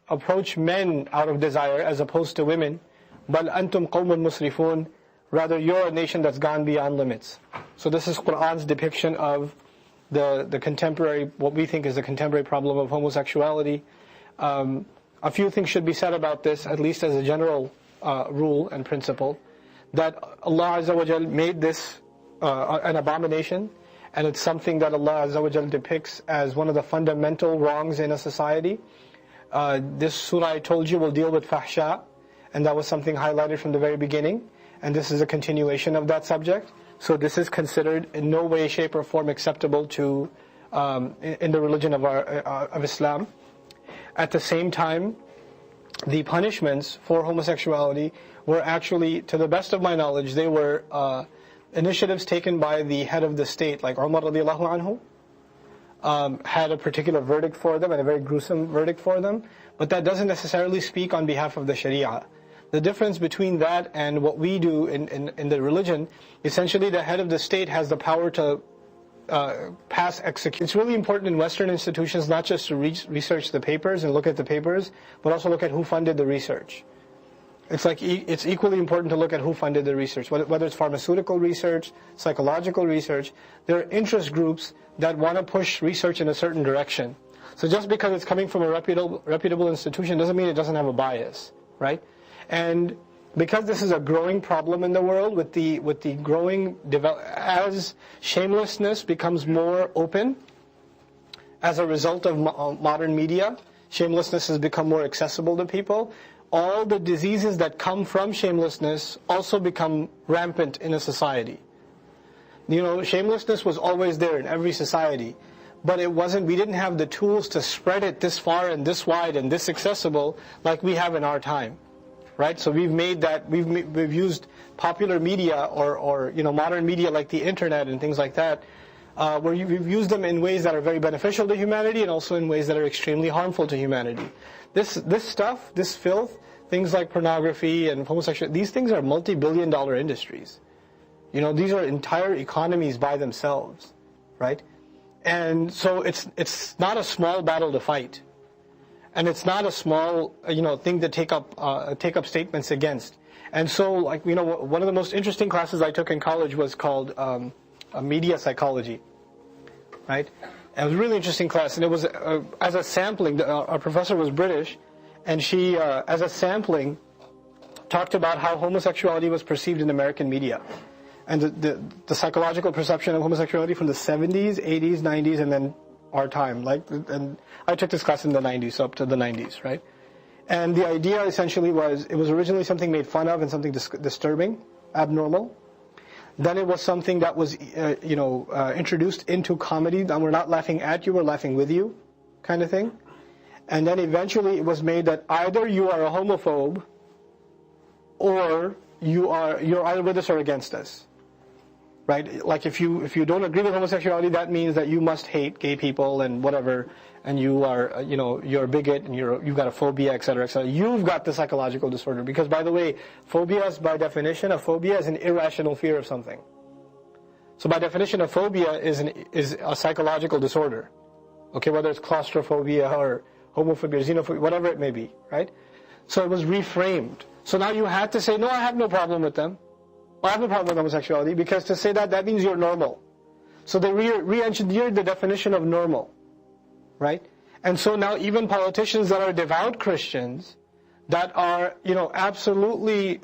approach men out of desire as opposed to women. بَلْ أَنْتُمْ قَوْمٌ مُسْرِفُونَ. Rather, you're a nation that's gone beyond limits. So this is Qur'an's depiction of the contemporary, what we think is the contemporary problem of homosexuality. A few things should be said about this, at least as a general rule and principle, that Allah Azza wa Jal made this an abomination, and it's something that Allah Azza wa Jal depicts as one of the fundamental wrongs in a society. This surah I told you will deal with fahsha, and that was something highlighted from the very beginning, and this is a continuation of that subject. So this is considered in no way, shape or form acceptable to in the religion of Islam. At the same time, the punishments for homosexuality were actually, to the best of my knowledge, they were initiatives taken by the head of the state, like Umar radiallahu anhu, had a particular verdict for them, and a very gruesome verdict for them, but that doesn't necessarily speak on behalf of the Sharia. The difference between that and what we do in the religion, essentially the head of the state has the power to pass execution. It's really important in Western institutions not just to research the papers and look at the papers, but also look at who funded the research. It's equally important to look at who funded the research, whether it's pharmaceutical research, psychological research. There are interest groups that want to push research in a certain direction. So just because it's coming from a reputable institution doesn't mean it doesn't have a bias, right? And because this is a growing problem in the world, with the growing as shamelessness becomes more open, as a result of modern media, shamelessness has become more accessible to people. All the diseases that come from shamelessness also become rampant in a society. You know, shamelessness was always there in every society, but it wasn't. We didn't have the tools to spread it this far and this wide and this accessible like we have in our time. Right, so we've made that. We've used popular media or modern media like the internet and things like that, where we've used them in ways that are very beneficial to humanity and also in ways that are extremely harmful to humanity. This stuff, this filth, things like pornography and homosexuality, these things are multi-billion-dollar industries. You know, these are entire economies by themselves, right? And so it's not a small battle to fight. And it's not a small, thing to take up statements against. And so, one of the most interesting classes I took in college was called media psychology, right? And it was a really interesting class, and it was as a sampling. Our professor was British, and she, as a sampling, talked about how homosexuality was perceived in American media, and the psychological perception of homosexuality from the 70s, 80s, 90s, and then our time, and I took this class in the 90s, so up to the 90s, right? And the idea essentially was, it was originally something made fun of and something disturbing, abnormal. Then it was something that was, introduced into comedy. Now we're not laughing at you, we're laughing with you, kind of thing. And then eventually it was made that either you are a homophobe, or you're either with us or against us. Right? Like if you don't agree with homosexuality, that means that you must hate gay people and whatever, and you are, you're a bigot and you've got a phobia, etc., etc. You've got the psychological disorder. Because by the way, phobias, by definition, a phobia is an irrational fear of something. So by definition, a phobia is a psychological disorder. Okay, whether it's claustrophobia or homophobia, xenophobia, whatever it may be, right? So it was reframed. So now you had to say, no, I have no problem with them. I have no problem with homosexuality, because to say that means you're normal. So they re-engineered the definition of normal, right? And so now even politicians that are devout Christians, that are, absolutely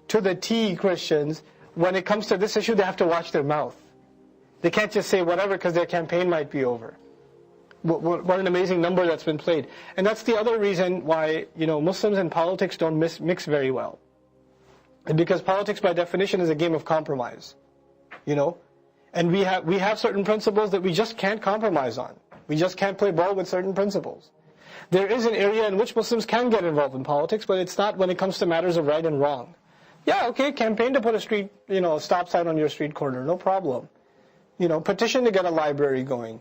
to the T Christians, when it comes to this issue, they have to watch their mouth. They can't just say whatever because their campaign might be over. What an amazing number that's been played. And that's the other reason why, Muslims and politics don't mix very well. And because politics by definition is a game of compromise, and we have certain principles that we just can't compromise on. We just can't play ball with certain principles. There is an area in which Muslims can get involved in politics, but it's not when it comes to matters of right and wrong. Yeah, okay, campaign to put a stop sign on your street corner, no problem. Petition to get a library going.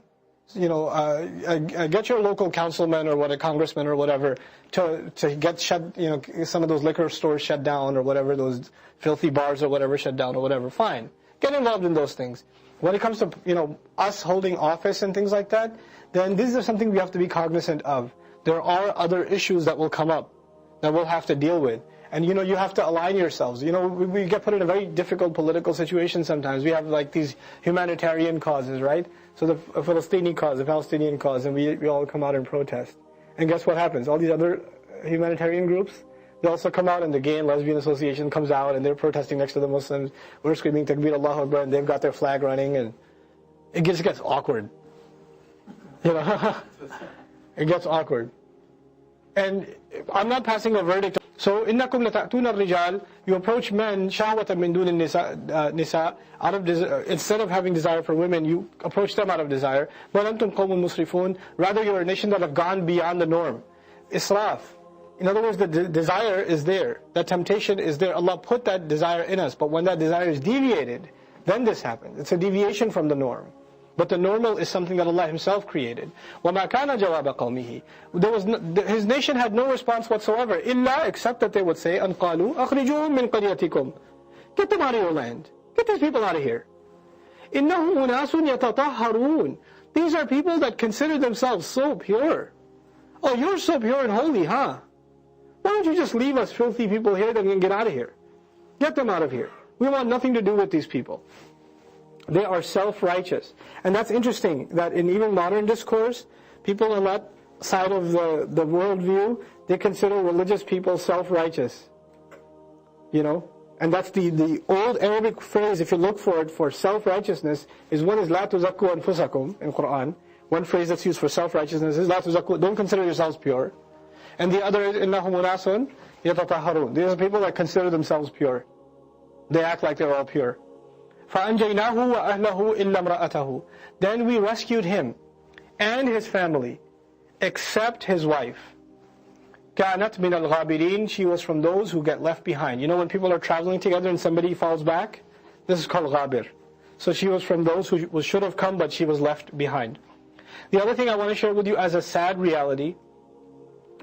Get your local councilman or a congressman or whatever to get some of those liquor stores shut down, or whatever, those filthy bars or whatever shut down or whatever. Fine, get involved in those things. When it comes to us holding office and things like that, then this is something we have to be cognizant of. there are other issues that will come up that we'll have to deal with. And you have to align yourselves. We get put in a very difficult political situation sometimes. We have like these humanitarian causes, right? So the Palestinian cause, and we all come out and protest. And guess what happens? All these other humanitarian groups, they also come out, and the Gay and Lesbian Association comes out, and they're protesting next to the Muslims. We're screaming Takbir Allahu Akbar, and they've got their flag running, and it just gets awkward. It gets awkward. And I'm not passing a verdict. So, إِنَّكُمْ لَتَأْتُونَ الرِّجَالِ, you approach men شَهْوَةً مِّن دُونِ النِّسَاءِ, out of instead of having desire for women, you approach them out of desire. بَلْ أَنْتُمْ قَوْمٌ مُسْرِفُونَ, rather you're a nation that have gone beyond the norm. Israf. In other words, the desire is there. The temptation is there. Allah put that desire in us. But when that desire is deviated, then this happens. It's a deviation from the norm. But the normal is something that Allah Himself created. وَمَا كَانَ جَوَابَ قَوْمِهِ, His nation had no response whatsoever, إِلَّا, except that they would say, أَنْ قَالُوا أَخْرِجُوهُمْ مِنْ قَرْيَتِكُمْ, get them out of your land. Get these people out of here. إِنَّهُمْ أُنَاسٌ يَتَطَهَّرُونَ, these are people that consider themselves so pure. Oh, you're so pure and holy, huh? Why don't you just leave us filthy people here and get out of here? Get them out of here. We want nothing to do with these people. They are self-righteous. And that's interesting, that in even modern discourse, people on that side of the worldview, they consider religious people self-righteous. And that's the old Arabic phrase, if you look for it, for self-righteousness, is one is لَا تُزَكُّوا أَنفُسَكُمْ in Quran. One phrase that's used for self-righteousness is لَا تُزَكُّوا, don't consider yourselves pure. And the other is إِنَّهُمْ أُنَاسٌ يَتَطَهَّرُونَ, these are people that consider themselves pure. They act like they're all pure. فَأَنْجَيْنَاهُ وَأَهْلَهُ إِلَّا امْرَأَتَهُ, then we rescued him and his family, except his wife. كَانَتْ مِنَ الْغَابِرِينَ, she was from those who get left behind. When people are traveling together and somebody falls back? This is called ghabir. So she was from those who should have come, but she was left behind. The other thing I want to share with you as a sad reality,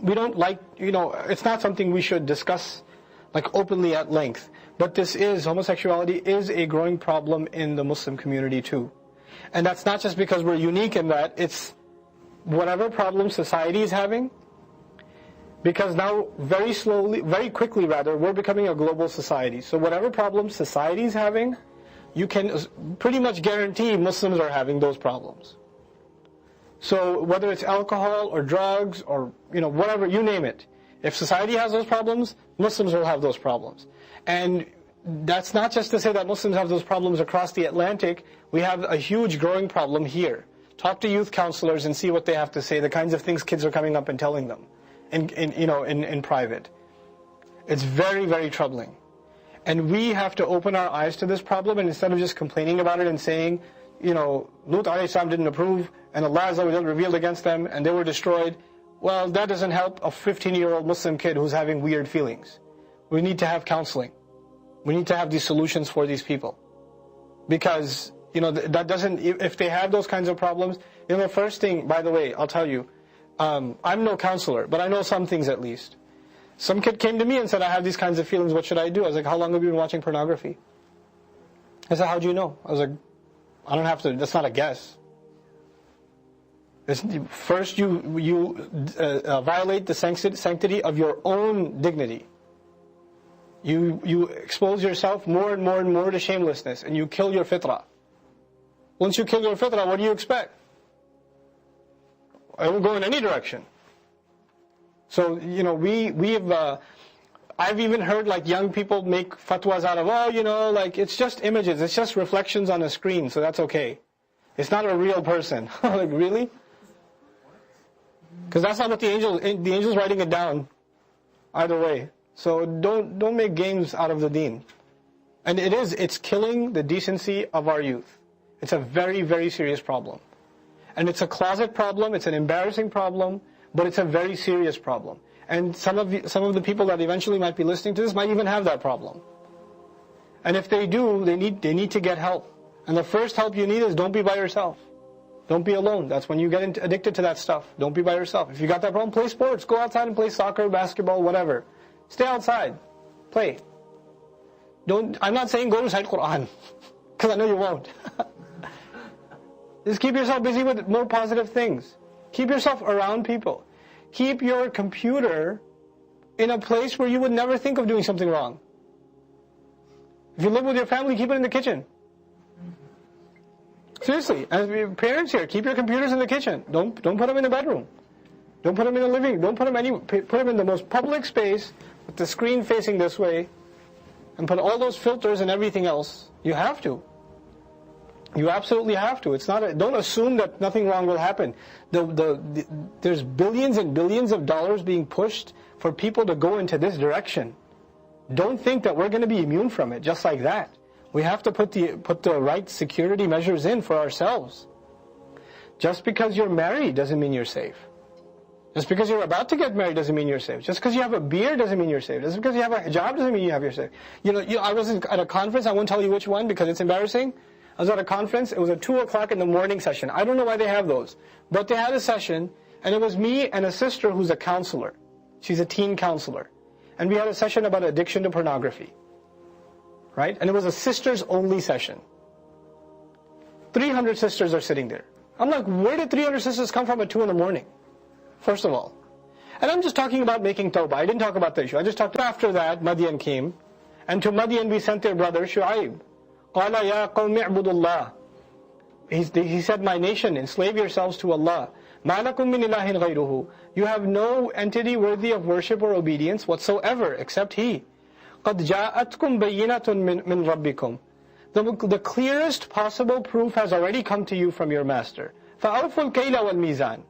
we don't like, it's not something we should discuss like openly at length. But homosexuality is a growing problem in the Muslim community too. And that's not just because we're unique in that, it's whatever problem society is having, because now very quickly we're becoming a global society. So whatever problem society is having, you can pretty much guarantee Muslims are having those problems. So whether it's alcohol or drugs or whatever, you name it. If society has those problems, Muslims will have those problems. And that's not just to say that Muslims have those problems across the Atlantic. We have a huge growing problem here. Talk to youth counselors and see what they have to say, the kinds of things kids are coming up and telling them in private. It's very, very troubling. And we have to open our eyes to this problem, and instead of just complaining about it and saying, Lut alayhi salam didn't approve, and Allah Azza wa Jal revealed against them, and they were destroyed. Well, that doesn't help a 15-year-old Muslim kid who's having weird feelings. We need to have counseling. We need to have these solutions for these people. Because, that doesn't, if they have those kinds of problems, the first thing, by the way, I'll tell you, I'm no counselor, but I know some things at least. Some kid came to me and said, I have these kinds of feelings, what should I do? I was like, how long have you been watching pornography? I said, how do you know? I was like, I don't have to, that's not a guess. First, you violate the sanctity of your own dignity. You expose yourself more and more and more to shamelessness, and you kill your fitrah. Once you kill your fitrah, what do you expect? It will go in any direction. So I've even heard like young people make fatwas out of it's just images, it's just reflections on a screen, so that's okay. It's not a real person. Like, really? Because that's not what the angel's writing it down. Either way. So don't make games out of the deen. And it's killing the decency of our youth. It's a very, very serious problem. And it's a closet problem, it's an embarrassing problem, but it's a very serious problem. And some of the people that eventually might be listening to this might even have that problem. And if they do, they need to get help. And the first help you need is don't be by yourself. Don't be alone. That's when you get addicted to that stuff. Don't be by yourself. If you got that problem, play sports. Go outside and play soccer, basketball, whatever. Stay outside. Play. I'm not saying go recite Quran, because I know you won't. Just keep yourself busy with more positive things. Keep yourself around people. keep your computer in a place where you would never think of doing something wrong. If you live with your family, keep it in the kitchen. Seriously, as parents here, keep your computers in the kitchen. Don't put them in the bedroom. Don't put them in the living room. Don't put them in the most public space with the screen facing this way, and put all those filters and everything else. You have to. You absolutely have to. Don't assume that nothing wrong will happen. There's billions and billions of dollars being pushed for people to go into this direction. Don't think that we're going to be immune from it just like that. We have to put the right security measures in for ourselves. Just because you're married doesn't mean you're safe. Just because you're about to get married doesn't mean you're safe. Just because you have a beard doesn't mean you're safe. Just because you have a hijab doesn't mean you're safe. I was at a conference, I won't tell you which one because it's embarrassing. I was at a conference, it was a 2 o'clock in the morning session. I don't know why they have those. But they had a session, and it was me and a sister who's a counselor. She's a teen counselor. And we had a session about addiction to pornography. Right? And it was a sisters only session. 300 sisters are sitting there. I'm like, where did 300 sisters come from at 2 in the morning? First of all. And I'm just talking about making tawbah. I didn't talk about the issue. I just talked after that, Madian came. And to Madian we sent their brother, Shu'aib. قَالَ يَا قَوْمِ اعْبُدُوا اللَّهِ He said, my nation, enslave yourselves to Allah. مَا لَكُم مِّنْ إِلَٰهٍ غَيْرُهُ You have no entity worthy of worship or obedience whatsoever, except He. قَدْ جَاءَتْكُمْ بَيِّنَةٌ مِّن رَبِّكُمْ The clearest possible proof has already come to you from your master. فَأَوْفُوا الْكَيْلَ وَالْمِيزَانَ